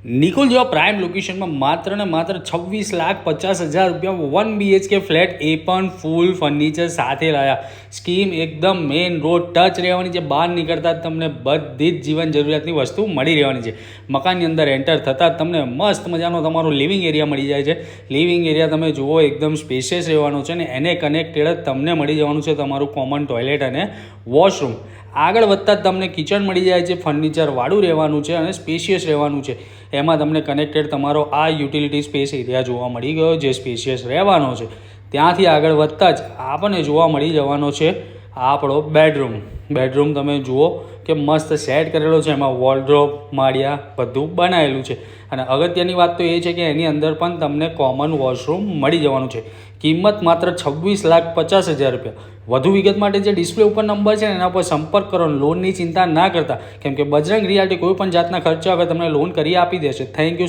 નિકોલ જેવા પ્રાઇમ લોકેશનમાં માત્ર ને માત્ર 26,50,000 રૂપિયા 1 BHK ફ્લેટ, એ પણ ફૂલ ફર્નિચર સાથે લાયા. સ્કીમ એકદમ મેઇન રોડ ટચ રહેવાની છે. બહાર નીકળતા જ તમને બધી જ જીવન જરૂરિયાતની વસ્તુ મળી રહેવાની છે. મકાનની અંદર એન્ટર થતાં જ તમને મસ્ત મજાનો તમારો લિવિંગ એરિયા મળી જાય છે. લિવિંગ એરિયા તમે જુઓ એકદમ સ્પેશિયસ રહેવાનું છે ને એને કનેક્ટેડ જ તમને મળી જવાનું છે તમારું કોમન ટોયલેટ અને વોશરૂમ. આગળ વધતા જ તમને કિચન મળી જાય છે. ફર્નિચર વાળું રહેવાનું છે અને સ્પેશિયસ રહેવાનું છે. એમાં તમને કનેક્ટેડ તમારો આ યુટિલિટી સ્પેસ એરિયા જોવા મળી ગયો જે સ્પેશિયસ રહેવાનો છે. ત્યાંથી આગળ વધતા જ આપણને જોવા મળી જવાનો છે આપણો બેડરૂમ તમે જુઓ કે મસ્ત સેટ કરેલો છે. એમાં વોર્ડરોબ માળિયા બધું બનાવેલું છે. અને અગત્યની વાત તો એ છે કે એની અંદર પણ તમને કોમન વોશરૂમ મળી જવાનું છે. કિંમત માત્ર 26,50,000 રૂપિયા. વધુ વિગત માટે જે ડિસ્પ્લે ઉપર નંબર છે એના પર સંપર્ક કરો. લોનની ચિંતા ના કરતા, કેમ કે બજરંગ રિયાલ્ટી કોઈ પણ જાતના ખર્ચા વગર તમને લોન કરી આપી દેશે. Thank you.